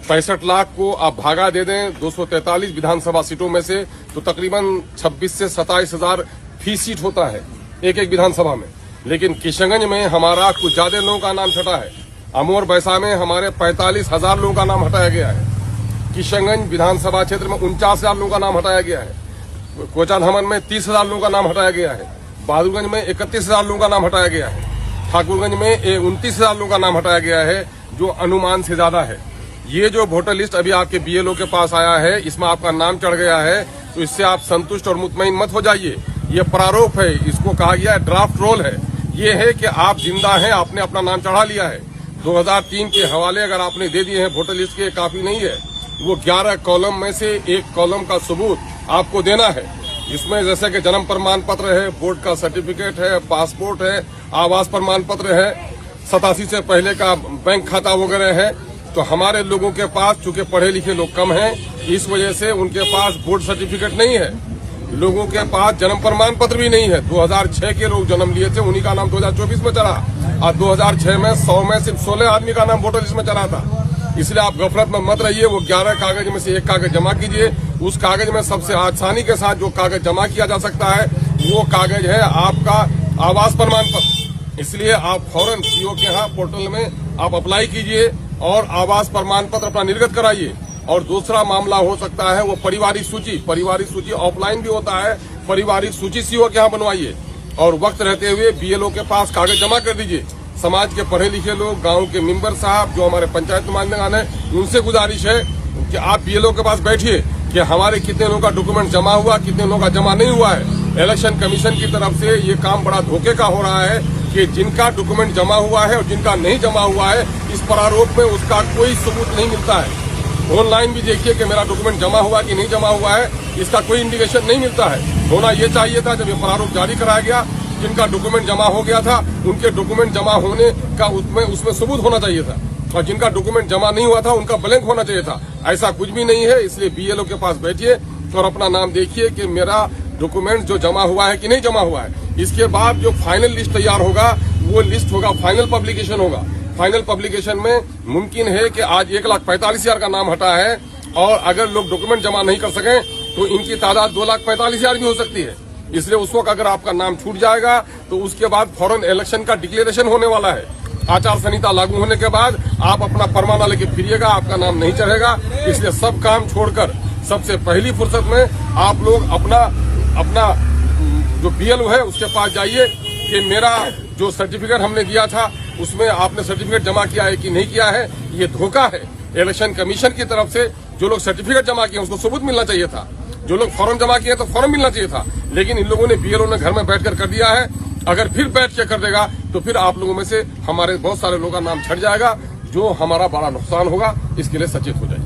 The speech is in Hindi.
65 लाख को आप भागा दे दें 243 विधानसभा सीटों में से, तो तकरीबन 26 से 27 हजार फी सीट होता है एक एक विधानसभा में। लेकिन किशनगंज में हमारा कुछ ज्यादा लोगों का नाम छटा है। अमोर बैसा में हमारे 45,000 लोगों का नाम हटाया गया है। किशनगंज विधानसभा क्षेत्र में 49,000 लोगों का नाम हटाया गया है। कोचाधामन में 30,000 लोगों का नाम हटाया गया है। बहादुरगंज में 31,000 लोगों का नाम हटाया गया है। ठाकुरगंज में 29,000 लोगों का नाम हटाया गया है, जो अनुमान से ज्यादा है। ये जो वोटर लिस्ट अभी आपके बीएलओ के पास आया है, इसमें आपका नाम चढ़ गया है, तो इससे आप संतुष्ट और मुतमईन मत हो जाइए। ये प्रारूप है, इसको कहा गया है ड्राफ्ट रोल है। ये है कि आप जिंदा हैं, आपने अपना नाम चढ़ा लिया है। 2003 के हवाले अगर आपने दे दिए हैं वोटर लिस्ट के, काफी नहीं है। वो 11 कॉलम में से एक कॉलम का सबूत आपको देना है। इसमें जैसे कि जन्म प्रमाण पत्र है, बोर्ड का सर्टिफिकेट है, पासपोर्ट है, आवास प्रमाण पत्र है, 87 से पहले का बैंक खाता वगैरह है। तो हमारे लोगों के पास चूंकि पढ़े लिखे लोग कम हैं, इस वजह से उनके पास बोर्ड सर्टिफिकेट नहीं है। लोगों के पास जन्म प्रमाण पत्र भी नहीं है। 2006 के लोग जन्म लिए थे, उन्हीं का नाम 2024 में चढ़ा, और 2006 में 100 में सिर्फ 16 आदमी का नाम वोटर लिस्ट में चढ़ा था। इसलिए आप गफलत में मत रहिए। वो 11 कागज में से एक कागज जमा कीजिए। उस कागज में सबसे आसानी के साथ जो कागज जमा किया जा सकता है, वो कागज है आपका आवास प्रमाण पत्र। इसलिए आप फौरन सीओ के यहाँ पोर्टल में आप अप्लाई कीजिए और आवास प्रमाण पत्र अपना निर्गत कराइए। और दूसरा मामला हो सकता है वो पारिवारिक सूची ऑफलाइन भी होता है। पारिवारिक सूची सीओ के यहाँ बनवाइए और वक्त रहते हुए बीएलओ के पास कागज जमा कर दीजिए। समाज के पढ़े लिखे लोग, गांव के मेंबर साहब, जो हमारे पंचायत नुमाइंदगान है, उनसे गुजारिश है कि आप बीएलओ के पास बैठिए कि हमारे कितने लोगों का डॉक्यूमेंट जमा हुआ, कितने लोगों का जमा नहीं हुआ है। इलेक्शन कमीशन की तरफ से ये काम बड़ा धोखे का हो रहा है कि जिनका डॉक्यूमेंट जमा हुआ है और जिनका नहीं जमा हुआ है, इस प्रारूप में उसका कोई सबूत नहीं मिलता है। ऑनलाइन भी देखिए कि मेरा डॉक्यूमेंट जमा हुआ कि नहीं जमा हुआ है, इसका कोई इंडिकेशन नहीं मिलता है। होना ये चाहिए था जब ये प्रारूप जारी कराया गया, जिनका डॉक्यूमेंट जमा हो गया था उनके डॉक्यूमेंट जमा होने का उसमें सबूत होना चाहिए था, और जिनका डॉक्यूमेंट जमा नहीं हुआ था उनका ब्लैंक होना चाहिए था। ऐसा कुछ भी नहीं है। इसलिए बीएलओ के पास बैठिए और अपना नाम देखिए कि मेरा डॉक्यूमेंट जो जमा हुआ है कि नहीं जमा हुआ है। इसके बाद जो फाइनल लिस्ट तैयार होगा, वो लिस्ट होगा, फाइनल पब्लिकेशन होगा। फाइनल पब्लिकेशन में मुमकिन है कि आज 1,45,000 का नाम हटा है, और अगर लोग डॉक्यूमेंट जमा नहीं कर सकें तो इनकी तादाद 2,45,000 भी हो सकती है। इसलिए उस वक्त अगर आपका नाम छूट जाएगा तो उसके बाद फौरन इलेक्शन का डिक्लेरेशन होने वाला है। आचार संहिता लागू होने के बाद आप अपना परमाना लेके फिरिएगा, आपका नाम नहीं चढ़ेगा। इसलिए सब काम छोड़कर सबसे पहली फुर्सत में आप लोग अपना जो बीएलओ है उसके पास जाइए कि मेरा जो सर्टिफिकेट हमने दिया था उसमें आपने सर्टिफिकेट जमा किया है कि नहीं किया है। ये धोखा है। इलेक्शन कमीशन की तरफ से जो लोग सर्टिफिकेट जमा किए उसको सबूत मिलना चाहिए था। जो लोग फॉर्म जमा किए तो फॉर्म मिलना चाहिए था। लेकिन इन लोगों ने बीएलओ ने घर में बैठकर कर दिया है। अगर फिर बैठ के कर देगा तो फिर आप लोगों में से हमारे बहुत सारे लोगों का नाम छट जाएगा, जो हमारा बड़ा नुकसान होगा। इसके लिए सचेत हो जाए।